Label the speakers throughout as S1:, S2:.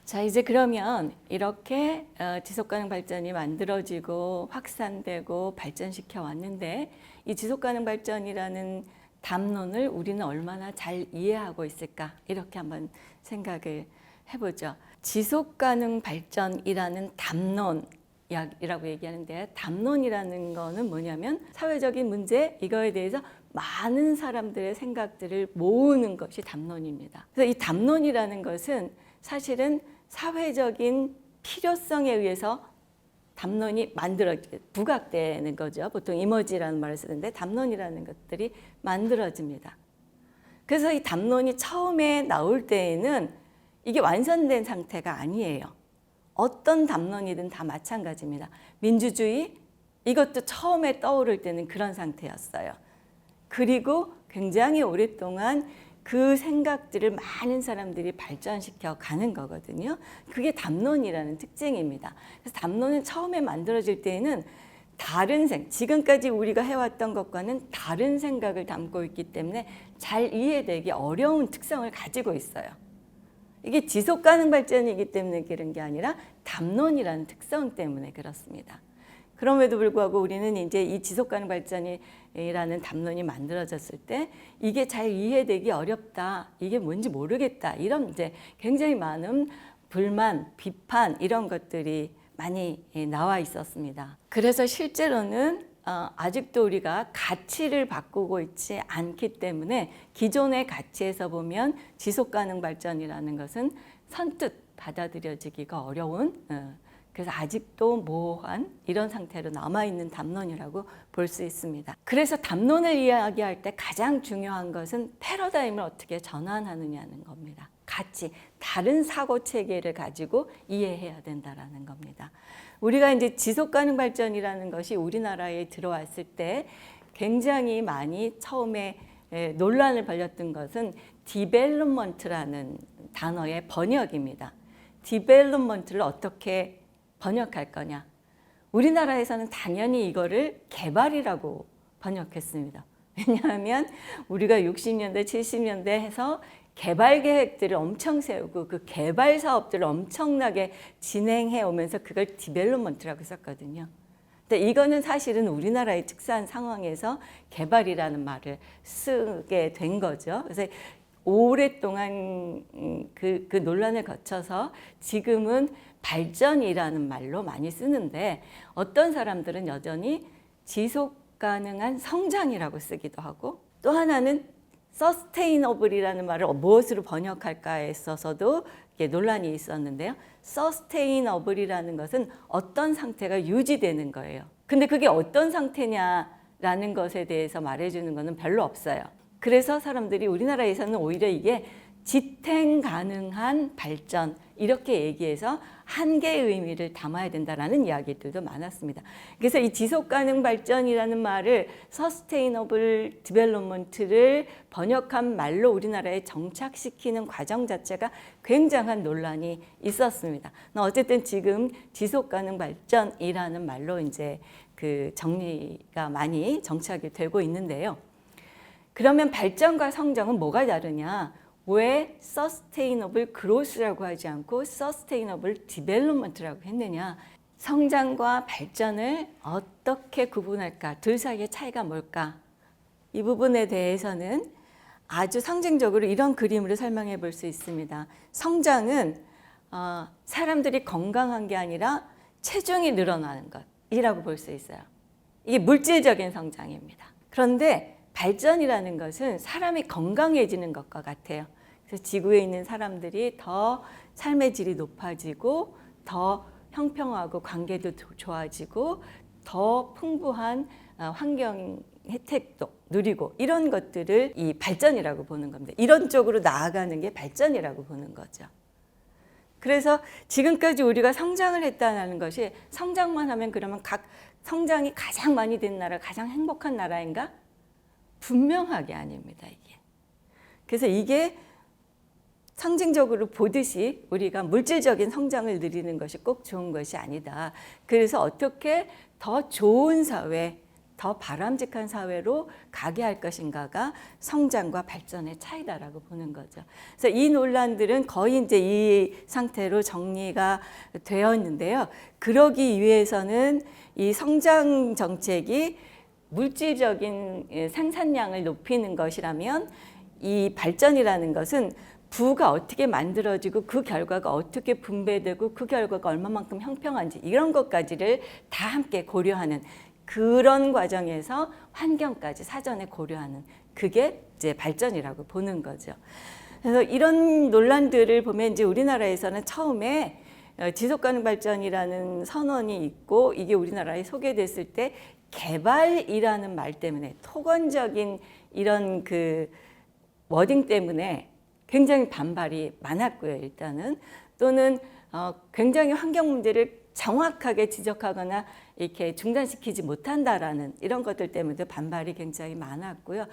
S1: 자, 이제 그러면 이렇게 지속가능 발전이 만들어지고 확산되고 발전시켜 왔는데 이 지속가능 발전이라는 담론을 우리는 얼마나 잘 이해하고 있을까? 이렇게 한번 생각을 해보죠. 지속가능 발전이라는 담론이라고 얘기하는데 담론이라는 거는 뭐냐면 사회적인 문제 이거에 대해서 많은 사람들의 생각들을 모으는 것이 담론입니다. 그래서 이 담론이라는 것은 사실은 사회적인 필요성에 의해서 담론이 부각되는 거죠. 보통 이머지라는 말을 쓰는데 담론이라는 것들이 만들어집니다. 그래서 이 담론이 처음에 나올 때에는 이게 완성된 상태가 아니에요. 어떤 담론이든 다 마찬가지입니다. 민주주의 이것도 처음에 떠오를 때는 그런 상태였어요. 그리고 굉장히 오랫동안 그 생각들을 많은 사람들이 발전시켜 가는 거거든요. 그게 담론이라는 특징입니다. 그래서 담론은 처음에 만들어질 때에는 지금까지 우리가 해왔던 것과는 다른 생각을 담고 있기 때문에 잘 이해되기 어려운 특성을 가지고 있어요. 이게 지속가능 발전이기 때문에 그런 게 아니라 담론이라는 특성 때문에 그렇습니다. 그럼에도 불구하고 우리는 이제 이 지속가능 발전이라는 담론이 만들어졌을 때 이게 잘 이해되기 어렵다, 이게 뭔지 모르겠다, 이런 이제 굉장히 많은 불만, 비판 이런 것들이 많이 나와 있었습니다. 그래서 실제로는 아직도 우리가 가치를 바꾸고 있지 않기 때문에 기존의 가치에서 보면 지속가능 발전이라는 것은 선뜻 받아들여지기가 어려운 그래서 아직도 모호한 이런 상태로 남아있는 담론이라고 볼 수 있습니다. 그래서 담론을 이야기할 때 가장 중요한 것은 패러다임을 어떻게 전환하느냐는 겁니다. 같이 다른 사고 체계를 가지고 이해해야 된다는 겁니다. 우리가 이제 지속가능 발전이라는 것이 우리나라에 들어왔을 때 굉장히 많이 처음에 논란을 벌였던 것은 디벨롭먼트라는 단어의 번역입니다. 디벨롭먼트를 어떻게 번역할 거냐. 우리나라에서는 당연히 이거를 개발이라고 번역했습니다. 왜냐하면 우리가 60년대, 70년대 해서 개발 계획들을 엄청 세우고 그 개발 사업들을 엄청나게 진행해 오면서 그걸 디벨롭먼트라고 썼거든요. 근데 이거는 사실은 우리나라에 특수한 상황에서 개발이라는 말을 쓰게 된 거죠. 그래서 오랫동안 그 논란을 거쳐서 지금은 발전이라는 말로 많이 쓰는데 어떤 사람들은 여전히 지속 가능한 성장이라고 쓰기도 하고 또 하나는 서스테이너블이라는 말을 무엇으로 번역할까에 있어서도 논란이 있었는데요. 서스테이너블이라는 것은 어떤 상태가 유지되는 거예요. 근데 그게 어떤 상태냐라는 것에 대해서 말해주는 것은 별로 없어요. 그래서 사람들이 우리나라에서는 오히려 이게 지탱 가능한 발전 이렇게 얘기해서 한계의 의미를 담아야 된다라는 이야기들도 많았습니다. 그래서 이 지속가능 발전이라는 말을 Sustainable Development를 번역한 말로 우리나라에 정착시키는 과정 자체가 굉장한 논란이 있었습니다. 어쨌든 지금 지속가능 발전이라는 말로 이제 그 정리가 많이 정착이 되고 있는데요. 그러면 발전과 성장은 뭐가 다르냐? 왜 Sustainable Growth라고 하지 않고 Sustainable Development라고 했느냐? 성장과 발전을 어떻게 구분할까? 둘 사이의 차이가 뭘까? 이 부분에 대해서는 아주 상징적으로 이런 그림으로 설명해 볼 수 있습니다. 성장은 사람들이 건강한 게 아니라 체중이 늘어나는 것이라고 볼 수 있어요. 이게 물질적인 성장입니다. 그런데 발전이라는 것은 사람이 건강해지는 것과 같아요. 그래서 지구에 있는 사람들이 더 삶의 질이 높아지고 더 형평하고 관계도 좋아지고 더 풍부한 환경 혜택도 누리고 이런 것들을 이 발전이라고 보는 겁니다. 이런 쪽으로 나아가는 게 발전이라고 보는 거죠. 그래서 지금까지 우리가 성장을 했다는 것이 성장만 하면 그러면 성장이 가장 많이 된 나라, 가장 행복한 나라인가? 분명하게 아닙니다, 이게. 그래서 이게 상징적으로 보듯이 우리가 물질적인 성장을 누리는 것이 꼭 좋은 것이 아니다. 그래서 어떻게 더 좋은 사회, 더 바람직한 사회로 가게 할 것인가가 성장과 발전의 차이다라고 보는 거죠. 그래서 이 논란들은 거의 이제 이 상태로 정리가 되었는데요. 그러기 위해서는 이 성장 정책이 물질적인 생산량을 높이는 것이라면 이 발전이라는 것은 부가 어떻게 만들어지고 그 결과가 어떻게 분배되고 그 결과가 얼마만큼 형평한지 이런 것까지를 다 함께 고려하는 그런 과정에서 환경까지 사전에 고려하는 그게 이제 발전이라고 보는 거죠. 그래서 이런 논란들을 보면 이제 우리나라에서는 처음에 지속가능 발전이라는 선언이 있고 이게 우리나라에 소개됐을 때 개발이라는 말 때문에 토건적인 이런 그 워딩 때문에 굉장히 반발이 많았고요. 일단은 또는 굉장히 환경 문제를 정확하게 지적하거나 이렇게 중단시키지 못한다라는 이런 것들 때문에도 반발이 굉장히 많았고요.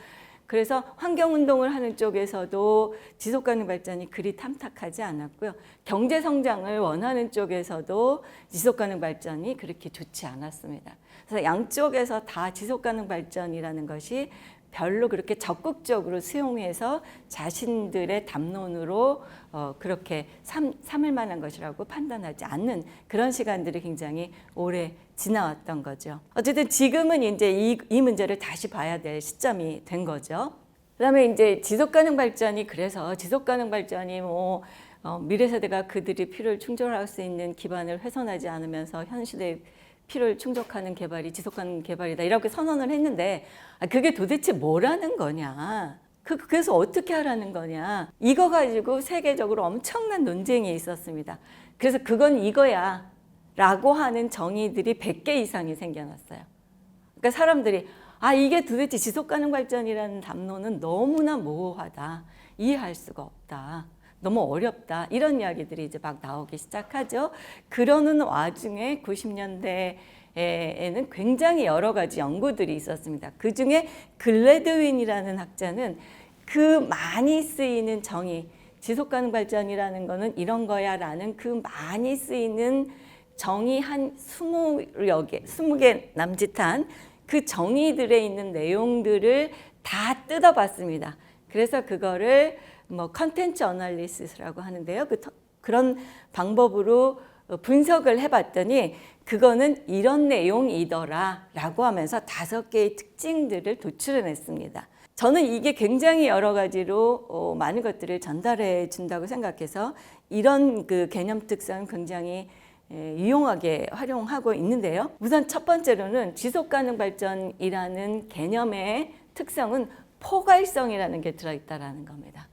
S1: 그래서 환경운동을 하는 쪽에서도 지속가능 발전이 그리 탐탁하지 않았고요. 경제성장을 원하는 쪽에서도 지속가능 발전이 그렇게 좋지 않았습니다. 그래서 양쪽에서 다 지속가능 발전이라는 것이 별로 그렇게 적극적으로 수용해서 자신들의 담론으로 그렇게 삼을 만한 것이라고 판단하지 않는 그런 시간들이 굉장히 오래 지나왔던 거죠. 어쨌든 지금은 이제 이 문제를 다시 봐야 될 시점이 된 거죠. 그다음에 이제 지속가능 발전이 그래서 지속가능 발전이 미래 세대가 그들이 필요를 충족할 수 있는 기반을 훼손하지 않으면서 현 시대의 필요를 충족하는 개발이 지속가능 개발이다 이렇게 선언을 했는데 그게 도대체 뭐라는 거냐, 그래서 어떻게 하라는 거냐, 이거 가지고 세계적으로 엄청난 논쟁이 있었습니다. 그래서 그건 이거야 라고 하는 정의들이 100개 이상이 생겨났어요. 그러니까 사람들이 이게 도대체 지속가능 발전이라는 담론은 너무나 모호하다, 이해할 수가 없다, 너무 어렵다, 이런 이야기들이 이제 막 나오기 시작하죠. 그러는 와중에 90년대에는 굉장히 여러 가지 연구들이 있었습니다. 그 중에 글래드윈이라는 학자는 그 많이 쓰이는 정의, 지속가능 발전이라는 거는 이런 거야 라는 그 많이 쓰이는 정의 한 20개 남짓한 그 정의들에 있는 내용들을 다 뜯어봤습니다. 그래서 그거를 컨텐츠 어널리시스라고 하는데요. 그런 방법으로 분석을 해봤더니 그거는 이런 내용이더라 라고 하면서 5개의 특징들을 도출해냈습니다. 저는 이게 굉장히 여러 가지로 많은 것들을 전달해 준다고 생각해서 이런 그 개념 특성은 굉장히 유용하게 활용하고 있는데요. 우선 첫 번째로는 지속가능 발전이라는 개념의 특성은 포괄성이라는 게 들어있다는 겁니다.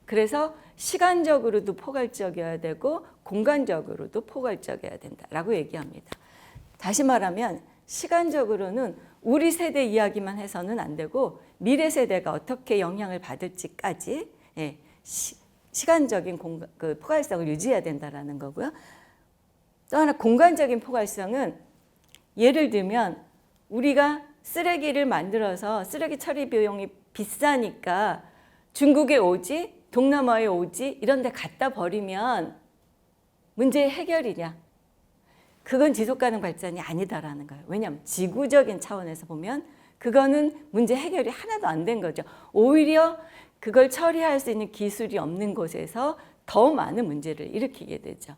S1: 그래서 시간적으로도 포괄적이어야 되고 공간적으로도 포괄적이어야 된다라고 얘기합니다. 다시 말하면 시간적으로는 우리 세대 이야기만 해서는 안 되고 미래 세대가 어떻게 영향을 받을지까지 시간적인 포괄성을 유지해야 된다는 거고요. 또 하나 공간적인 포괄성은 예를 들면 우리가 쓰레기를 만들어서 쓰레기 처리 비용이 비싸니까 중국에 오지 동남아에 오지 이런 데 갖다 버리면 문제의 해결이냐? 그건 지속가능 발전이 아니다라는 거예요. 왜냐하면 지구적인 차원에서 보면 그거는 문제 해결이 하나도 안 된 거죠. 오히려 그걸 처리할 수 있는 기술이 없는 곳에서 더 많은 문제를 일으키게 되죠.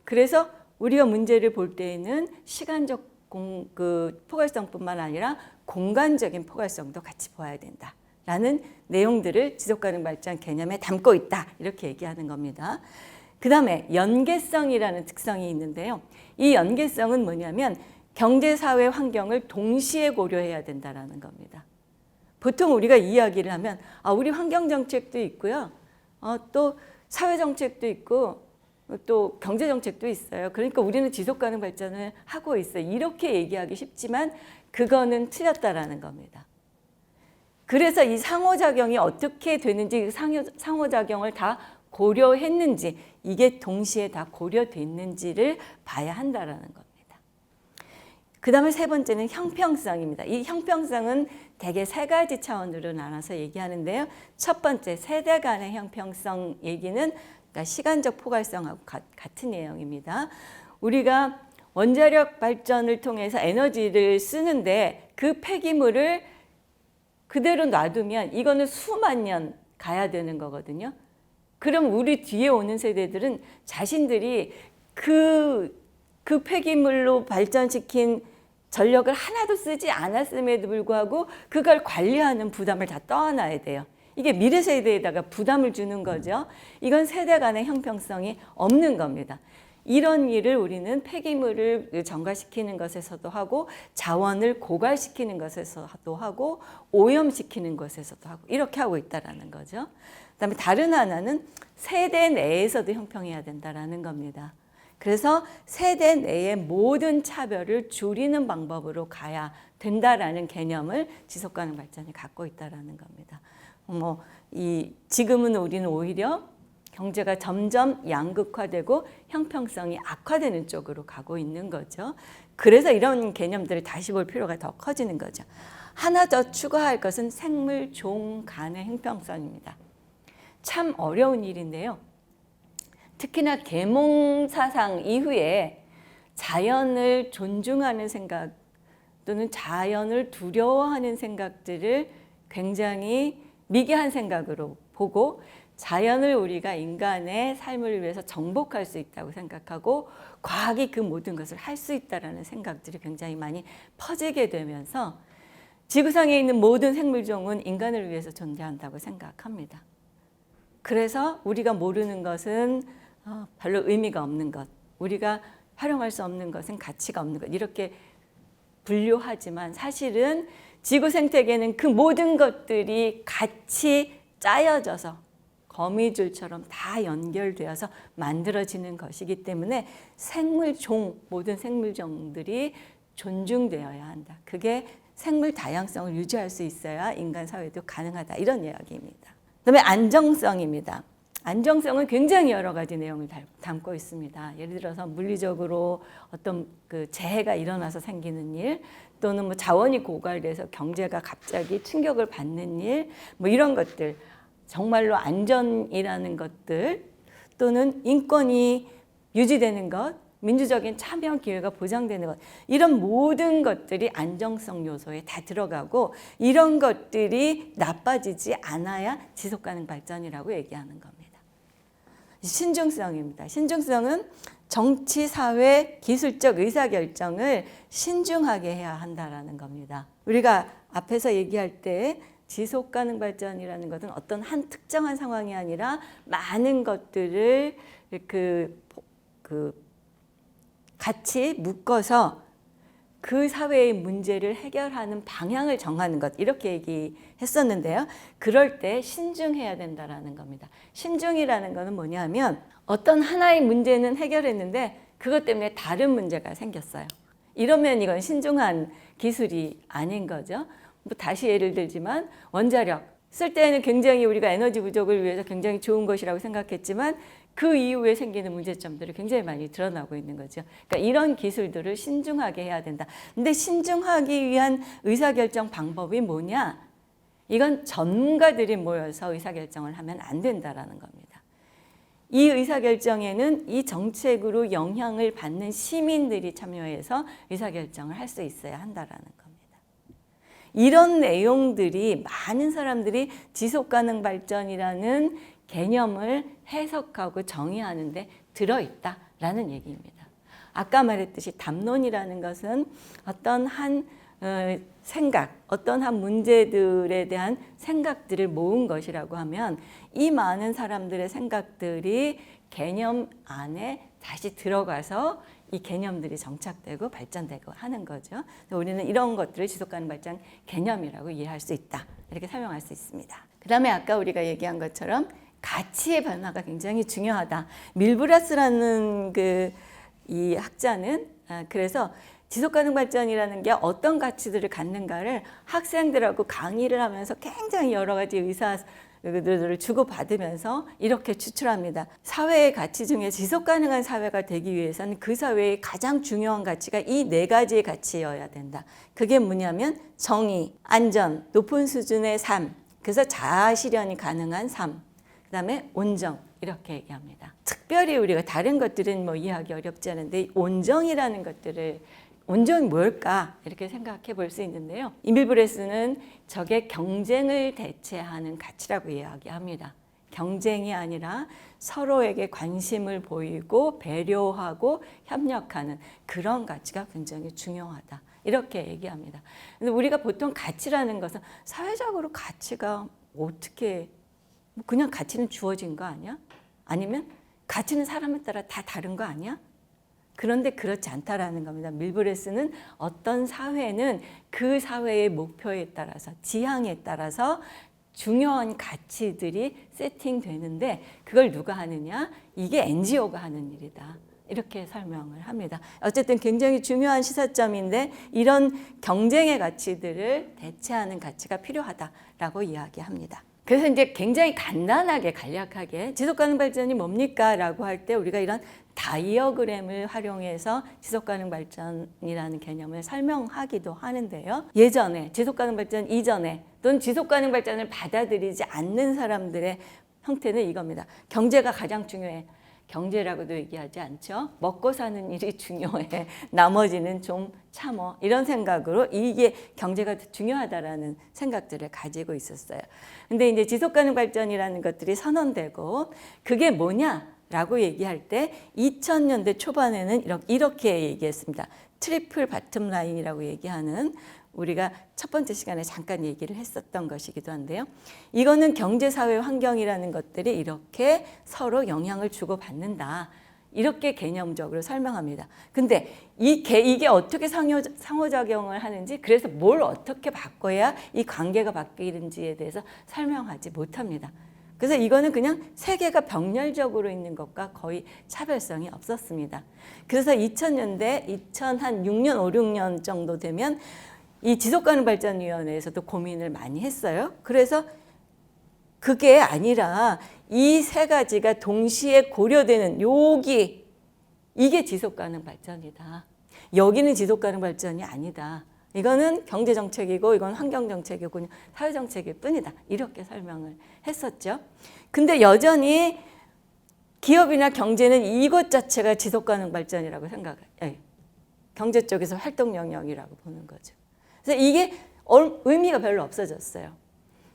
S1: 그래서 우리가 문제를 볼 때에는 시간적 포괄성뿐만 아니라 공간적인 포괄성도 같이 봐야 된다라는 내용들을 지속가능 발전 개념에 담고 있다 이렇게 얘기하는 겁니다. 그 다음에 연계성이라는 특성이 있는데요. 이 연계성은 뭐냐면 경제, 사회, 환경을 동시에 고려해야 된다는 겁니다. 보통 우리가 이야기를 하면 우리 환경정책도 있고요. 또 사회정책도 있고 또 경제정책도 있어요. 그러니까 우리는 지속가능 발전을 하고 있어요. 이렇게 얘기하기 쉽지만 그거는 틀렸다라는 겁니다. 그래서 이 상호작용이 어떻게 되는지 상호작용을 다 고려했는지 이게 동시에 다 고려됐는지를 봐야 한다라는 겁니다. 그 다음에 세 번째는 형평성입니다. 이 형평성은 대개 3가지 차원으로 나눠서 얘기하는데요. 첫 번째 세대 간의 형평성 얘기는 그러니까 시간적 포괄성하고 같은 내용입니다. 우리가 원자력 발전을 통해서 에너지를 쓰는데 그 폐기물을 그대로 놔두면 이거는 수만 년 가야 되는 거거든요. 그럼 우리 뒤에 오는 세대들은 자신들이 그 폐기물로 발전시킨 전력을 하나도 쓰지 않았음에도 불구하고 그걸 관리하는 부담을 다 떠안아야 돼요. 이게 미래 세대에다가 부담을 주는 거죠. 이건 세대 간의 형평성이 없는 겁니다. 이런 일을 우리는 폐기물을 정가시키는 것에서도 하고 자원을 고갈시키는 것에서도 하고 오염시키는 것에서도 하고 이렇게 하고 있다는 거죠. 그다음에 다른 하나는 세대 내에서도 형평해야 된다는 겁니다. 그래서 세대 내의 모든 차별을 줄이는 방법으로 가야 된다라는 개념을 지속가능 발전이 갖고 있다는 겁니다. 지금은 우리는 오히려 경제가 점점 양극화되고 형평성이 악화되는 쪽으로 가고 있는 거죠. 그래서 이런 개념들을 다시 볼 필요가 더 커지는 거죠. 하나 더 추가할 것은 생물 종 간의 형평성입니다. 참 어려운 일인데요. 특히나 계몽 사상 이후에 자연을 존중하는 생각 또는 자연을 두려워하는 생각들을 굉장히 미개한 생각으로 보고 자연을 우리가 인간의 삶을 위해서 정복할 수 있다고 생각하고 과학이 그 모든 것을 할 수 있다는 생각들이 굉장히 많이 퍼지게 되면서 지구상에 있는 모든 생물종은 인간을 위해서 존재한다고 생각합니다. 그래서 우리가 모르는 것은 별로 의미가 없는 것, 우리가 활용할 수 없는 것은 가치가 없는 것 이렇게 분류하지만 사실은 지구 생태계는 그 모든 것들이 같이 짜여져서 거미줄처럼 다 연결되어서 만들어지는 것이기 때문에 생물종, 모든 생물종들이 존중되어야 한다. 그게 생물 다양성을 유지할 수 있어야 인간 사회도 가능하다. 이런 이야기입니다. 그다음에 안정성입니다. 안정성은 굉장히 여러 가지 내용을 담고 있습니다. 예를 들어서 물리적으로 어떤 그 재해가 일어나서 생기는 일, 또는 뭐 자원이 고갈돼서 경제가 갑자기 충격을 받는 일, 뭐 이런 것들, 정말로 안전이라는 것들, 또는 인권이 유지되는 것, 민주적인 참여 기회가 보장되는 것, 이런 모든 것들이 안정성 요소에 다 들어가고 이런 것들이 나빠지지 않아야 지속가능 발전이라고 얘기하는 겁니다. 신중성입니다. 신중성은 정치, 사회, 기술적 의사결정을 신중하게 해야 한다는 겁니다. 우리가 앞에서 얘기할 때 지속가능 발전이라는 것은 어떤 한 특정한 상황이 아니라 많은 것들을 같이 묶어서 그 사회의 문제를 해결하는 방향을 정하는 것 이렇게 얘기했었는데요. 그럴 때 신중해야 된다는 겁니다. 신중이라는 것은 뭐냐면 어떤 하나의 문제는 해결했는데 그것 때문에 다른 문제가 생겼어요. 이러면 이건 신중한 기술이 아닌 거죠. 다시 예를 들지만 원자력 쓸 때는 굉장히 우리가 에너지 부족을 위해서 굉장히 좋은 것이라고 생각했지만 그 이후에 생기는 문제점들이 굉장히 많이 드러나고 있는 거죠. 그러니까 이런 기술들을 신중하게 해야 된다. 근데 신중하기 위한 의사결정 방법이 뭐냐? 이건 전문가들이 모여서 의사결정을 하면 안 된다라는 겁니다. 이 의사결정에는 이 정책으로 영향을 받는 시민들이 참여해서 의사결정을 할 수 있어야 한다라는 겁니다. 이런 내용들이 많은 사람들이 지속가능 발전이라는 개념을 해석하고 정의하는데 들어있다라는 얘기입니다. 아까 말했듯이 담론이라는 것은 어떤 한 생각, 어떤 한 문제들에 대한 생각들을 모은 것이라고 하면 이 많은 사람들의 생각들이 개념 안에 다시 들어가서 이 개념들이 정착되고 발전되고 하는 거죠. 우리는 이런 것들을 지속가능 발전 개념이라고 이해할 수 있다. 이렇게 설명할 수 있습니다. 그 다음에 아까 우리가 얘기한 것처럼 가치의 변화가 굉장히 중요하다. 밀브라스라는 이 학자는 그래서 지속가능 발전이라는 게 어떤 가치들을 갖는가를 학생들하고 강의를 하면서 굉장히 여러 가지 의사들을 주고받으면서 이렇게 추출합니다. 사회의 가치 중에 지속가능한 사회가 되기 위해서는 그 사회의 가장 중요한 가치가 이 네 가지의 가치여야 된다. 그게 뭐냐면 정의, 안전, 높은 수준의 삶, 그래서 자아 실현이 가능한 삶, 그 다음에 온정 이렇게 얘기합니다. 특별히 우리가 다른 것들은 뭐 이해하기 어렵지 않은데 온정이라는 것들을 온정이 뭘까 이렇게 생각해 볼 수 있는데요. 인빌브레스는 적의 경쟁을 대체하는 가치라고 이야기합니다. 경쟁이 아니라 서로에게 관심을 보이고 배려하고 협력하는 그런 가치가 굉장히 중요하다. 이렇게 얘기합니다. 근데 우리가 보통 가치라는 것은 사회적으로 가치가 어떻게 그냥 가치는 주어진 거 아니야? 아니면 가치는 사람에 따라 다 다른 거 아니야? 그런데 그렇지 않다라는 겁니다. 밀브레스는 어떤 사회는 그 사회의 목표에 따라서 지향에 따라서 중요한 가치들이 세팅되는데 그걸 누가 하느냐? 이게 NGO가 하는 일이다. 이렇게 설명을 합니다. 어쨌든 굉장히 중요한 시사점인데 이런 경쟁의 가치들을 대체하는 가치가 필요하다라고 이야기합니다. 그래서 이제 굉장히 간단하게 간략하게 지속가능 발전이 뭡니까? 라고 할 때 우리가 이런 다이어그램을 활용해서 지속가능 발전이라는 개념을 설명하기도 하는데요. 예전에 지속가능 발전 이전에 또는 지속가능 발전을 받아들이지 않는 사람들의 형태는 이겁니다. 경제가 가장 중요해. 경제라고도 얘기하지 않죠. 먹고 사는 일이 중요해. 나머지는 좀 참어. 이런 생각으로 이게 경제가 중요하다라는 생각들을 가지고 있었어요. 근데 이제 지속가능 발전이라는 것들이 선언되고 그게 뭐냐라고 얘기할 때 2000년대 초반에는 이렇게 얘기했습니다. 트리플 바텀 라인이라고 얘기하는 우리가 첫 번째 시간에 잠깐 얘기를 했었던 것이기도 한데요. 이거는 경제사회 환경이라는 것들이 이렇게 서로 영향을 주고받는다. 이렇게 개념적으로 설명합니다. 근데 이게 어떻게 상호작용을 하는지 그래서 뭘 어떻게 바꿔야 이 관계가 바뀌는지에 대해서 설명하지 못합니다. 그래서 이거는 그냥 세계가 병렬적으로 있는 것과 거의 차별성이 없었습니다. 그래서 2000년대, 2006년, 5, 6년 정도 되면 이 지속가능발전위원회에서도 고민을 많이 했어요. 그래서 그게 아니라 이 세 가지가 동시에 고려되는 이게 지속가능발전이다. 여기는 지속가능발전이 아니다. 이거는 경제정책이고 이건 환경정책이고 사회정책일 뿐이다. 이렇게 설명을 했었죠. 근데 여전히 기업이나 경제는 이것 자체가 지속가능발전이라고 생각해요. 경제 쪽에서 활동 영역이라고 보는 거죠. 그래서 이게 의미가 별로 없어졌어요.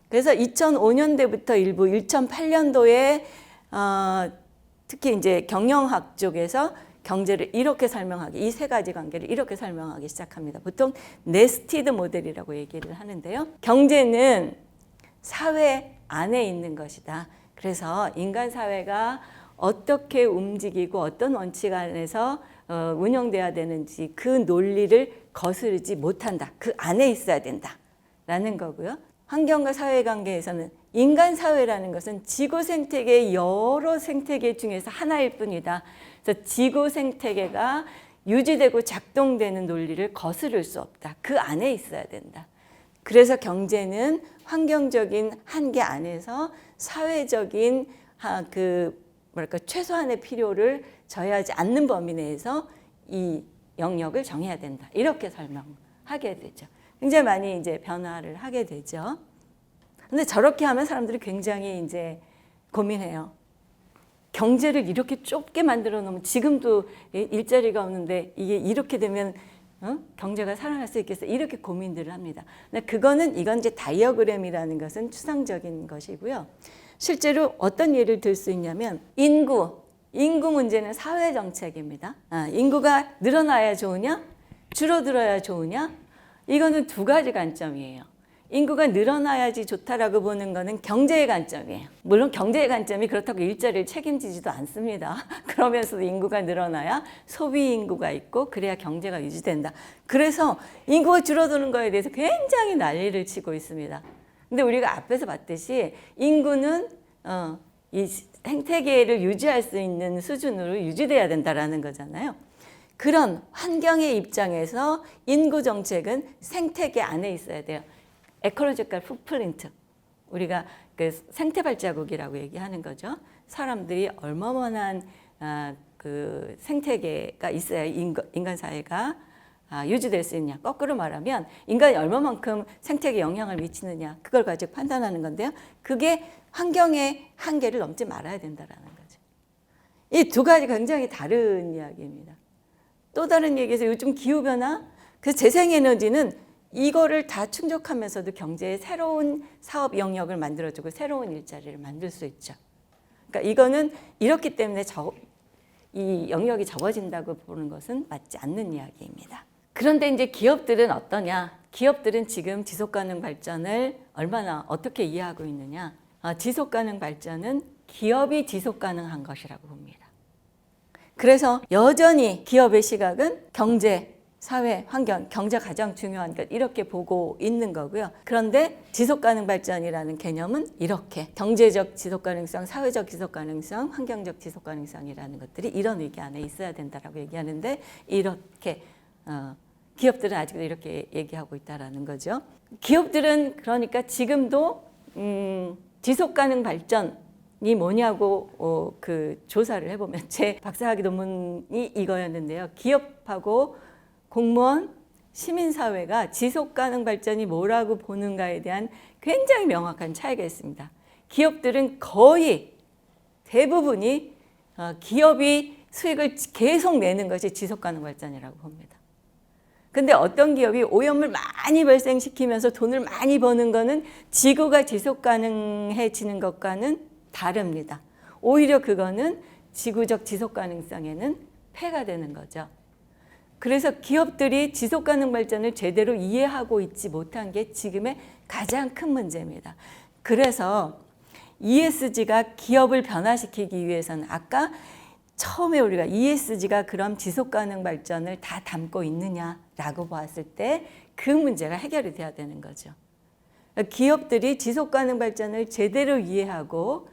S1: 그래서 2005년대부터 일부 2008년도에 특히 이제 경영학 쪽에서 경제를 이렇게 설명하기, 이 세 가지 관계를 이렇게 설명하기 시작합니다. 보통 네스티드 모델이라고 얘기를 하는데요. 경제는 사회 안에 있는 것이다. 그래서 인간 사회가 어떻게 움직이고 어떤 원칙 안에서 운영돼야 되는지 그 논리를 거스르지 못한다. 그 안에 있어야 된다라는 거고요. 환경과 사회관계에서는 인간 사회라는 것은 지구 생태계의 여러 생태계 중에서 하나일 뿐이다. 그래서 지구 생태계가 유지되고 작동되는 논리를 거스를 수 없다. 그 안에 있어야 된다. 그래서 경제는 환경적인 한계 안에서 사회적인 최소한의 필요를 저해하지 않는 범위 내에서 이 영역을 정해야 된다. 이렇게 설명하게 되죠. 굉장히 많이 이제 변화를 하게 되죠. 근데 저렇게 하면 사람들이 굉장히 이제 고민해요. 경제를 이렇게 좁게 만들어 놓으면 지금도 일자리가 없는데 이게 이렇게 되면 경제가 살아날 수 있겠어? 이렇게 고민들을 합니다. 근데 이건 이제 다이어그램이라는 것은 추상적인 것이고요. 실제로 어떤 예를 들 수 있냐면 인구 문제는 사회 정책입니다. 인구가 늘어나야 좋으냐? 줄어들어야 좋으냐? 이거는 두 가지 관점이에요. 인구가 늘어나야지 좋다라고 보는 거는 경제의 관점이에요. 물론 경제의 관점이 그렇다고 일자리를 책임지지도 않습니다. 그러면서도 인구가 늘어나야 소비 인구가 있고 그래야 경제가 유지된다. 그래서 인구가 줄어드는 거에 대해서 굉장히 난리를 치고 있습니다. 근데 우리가 앞에서 봤듯이 인구는 이 생태계를 유지할 수 있는 수준으로 유지돼야 된다라는 거잖아요. 그런 환경의 입장에서 인구 정책은 생태계 안에 있어야 돼요. 에콜로지컬 풋프린트, 우리가 그 생태 발자국이라고 얘기하는 거죠. 사람들이 얼마만한 그 생태계가 있어야 인간 사회가 유지될 수 있냐. 거꾸로 말하면 인간이 얼마만큼 생태계에 영향을 미치느냐. 그걸 가지고 판단하는 건데요. 그게 환경의 한계를 넘지 말아야 된다라는 거죠. 이 두 가지 굉장히 다른 이야기입니다. 또 다른 얘기에서 요즘 기후변화, 그래서 재생에너지는 이거를 다 충족하면서도 경제의 새로운 사업 영역을 만들어주고 새로운 일자리를 만들 수 있죠. 그러니까 이거는 이렇기 때문에 이 영역이 적어진다고 보는 것은 맞지 않는 이야기입니다. 그런데 이제 기업들은 어떠냐? 기업들은 지금 지속가능 발전을 얼마나 어떻게 이해하고 있느냐? 지속가능 발전은 기업이 지속가능한 것이라고 봅니다. 그래서 여전히 기업의 시각은 경제, 사회, 환경, 경제가 가장 중요한 것 이렇게 보고 있는 거고요. 그런데 지속가능 발전이라는 개념은 이렇게 경제적 지속가능성, 사회적 지속가능성, 환경적 지속가능성이라는 것들이 이런 의기 안에 있어야 된다라고 얘기하는데 이렇게 기업들은 아직도 이렇게 얘기하고 있다라는 거죠. 기업들은 그러니까 지금도 지속가능 발전이 뭐냐고 그 조사를 해보면 제 박사학위 논문이 이거였는데요. 기업하고 공무원, 시민사회가 지속가능 발전이 뭐라고 보는가에 대한 굉장히 명확한 차이가 있습니다. 기업들은 거의 대부분이 기업이 수익을 계속 내는 것이 지속가능 발전이라고 봅니다. 근데 어떤 기업이 오염을 많이 발생시키면서 돈을 많이 버는 거는 지구가 지속가능해지는 것과는 다릅니다. 오히려 그거는 지구적 지속가능성에는 폐가 되는 거죠. 그래서 기업들이 지속가능 발전을 제대로 이해하고 있지 못한 게 지금의 가장 큰 문제입니다. 그래서 ESG가 기업을 변화시키기 위해서는 아까 처음에 우리가 ESG가 그럼 지속가능 발전을 다 담고 있느냐라고 봤을 때 그 문제가 해결이 돼야 되는 거죠. 기업들이 지속가능 발전을 제대로 이해하고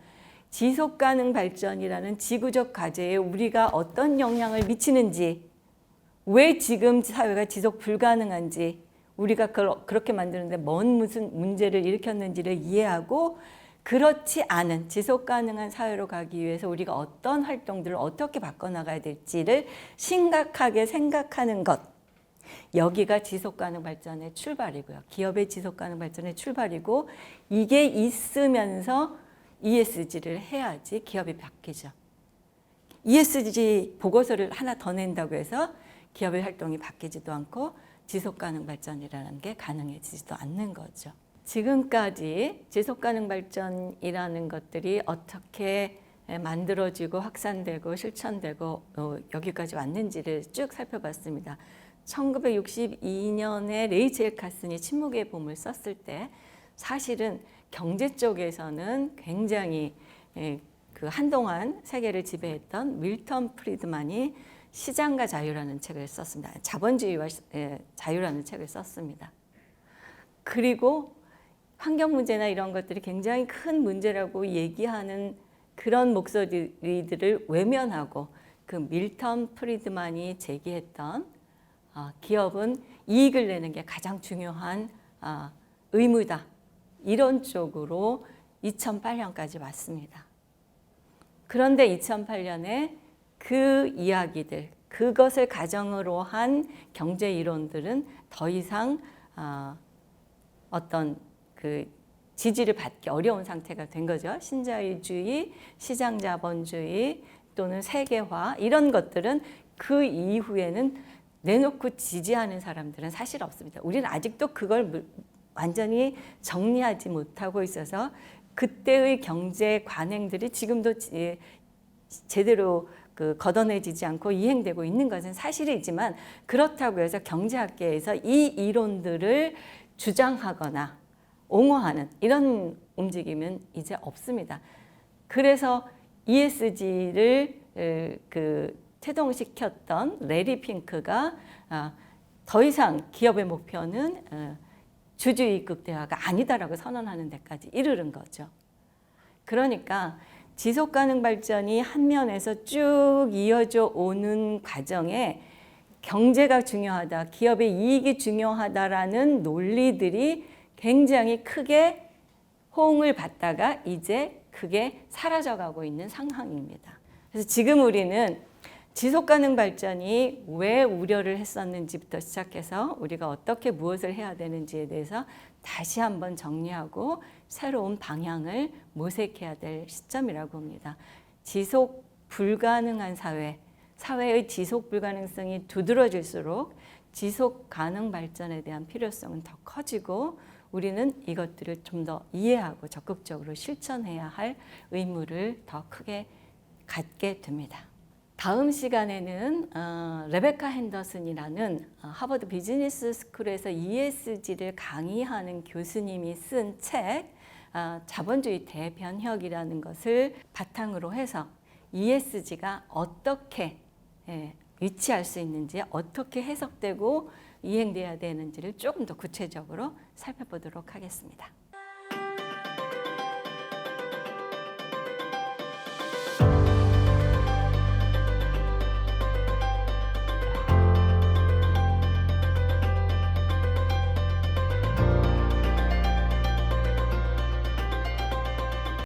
S1: 지속가능 발전이라는 지구적 과제에 우리가 어떤 영향을 미치는지, 왜 지금 사회가 지속 불가능한지, 우리가 그렇게 만드는데 무슨 문제를 일으켰는지를 이해하고 그렇지 않은 지속 가능한 사회로 가기 위해서 우리가 어떤 활동들을 어떻게 바꿔나가야 될지를 심각하게 생각하는 것. 여기가 지속 가능 발전의 출발이고요. 기업의 지속 가능 발전의 출발이고 이게 있으면서 ESG를 해야지 기업이 바뀌죠. ESG 보고서를 하나 더 낸다고 해서 기업의 활동이 바뀌지도 않고 지속 가능 발전이라는 게 가능해지지도 않는 거죠. 지금까지 지속가능 발전이라는 것들이 어떻게 만들어지고 확산되고 실천되고 여기까지 왔는지를 쭉 살펴봤습니다. 1962년에 레이첼 카슨이 침묵의 봄을 썼을 때 사실은 경제 쪽에서는 굉장히 그 한동안 세계를 지배했던 밀턴 프리드만이 시장과 자유라는 책을 썼습니다. 자본주의와 자유라는 책을 썼습니다. 그리고 환경 문제나 이런 것들이 굉장히 큰 문제라고 얘기하는 그런 목소리들을 외면하고 그 밀턴 프리드만이 제기했던 기업은 이익을 내는 게 가장 중요한 의무다. 이런 쪽으로 2008년까지 왔습니다. 그런데 2008년에 그 이야기들, 그것을 가정으로 한 경제 이론들은 더 이상 어떤 그 지지를 받기 어려운 상태가 된 거죠. 신자유주의, 시장자본주의 또는 세계화 이런 것들은 그 이후에는 내놓고 지지하는 사람들은 사실 없습니다. 우리는 아직도 그걸 완전히 정리하지 못하고 있어서 그때의 경제 관행들이 지금도 제대로 걷어내지지 않고 이행되고 있는 것은 사실이지만 그렇다고 해서 경제학계에서 이 이론들을 주장하거나 옹호하는 이런 움직임은 이제 없습니다. 그래서 ESG를 태동시켰던 레리 핑크가 더 이상 기업의 목표는 주주이익 극대화가 아니다라고 선언하는 데까지 이르는 거죠. 그러니까 지속가능 발전이 한 면에서 쭉 이어져 오는 과정에 경제가 중요하다, 기업의 이익이 중요하다라는 논리들이 굉장히 크게 호응을 받다가 이제 그게 사라져가고 있는 상황입니다. 그래서 지금 우리는 지속가능 발전이 왜 우려를 했었는지부터 시작해서 우리가 어떻게 무엇을 해야 되는지에 대해서 다시 한번 정리하고 새로운 방향을 모색해야 될 시점이라고 봅니다. 지속 불가능한 사회의 지속 불가능성이 두드러질수록 지속 가능 발전에 대한 필요성은 더 커지고 우리는 이것들을 좀 더 이해하고 적극적으로 실천해야 할 의무를 더 크게 갖게 됩니다. 다음 시간에는 레베카 핸더슨이라는 하버드 비즈니스 스쿨에서 ESG를 강의하는 교수님이 쓴 책 자본주의 대변혁이라는 것을 바탕으로 해서 ESG가 어떻게 위치할 수 있는지, 어떻게 해석되고 이행돼야 되는지를 조금 더 구체적으로 살펴보도록 하겠습니다.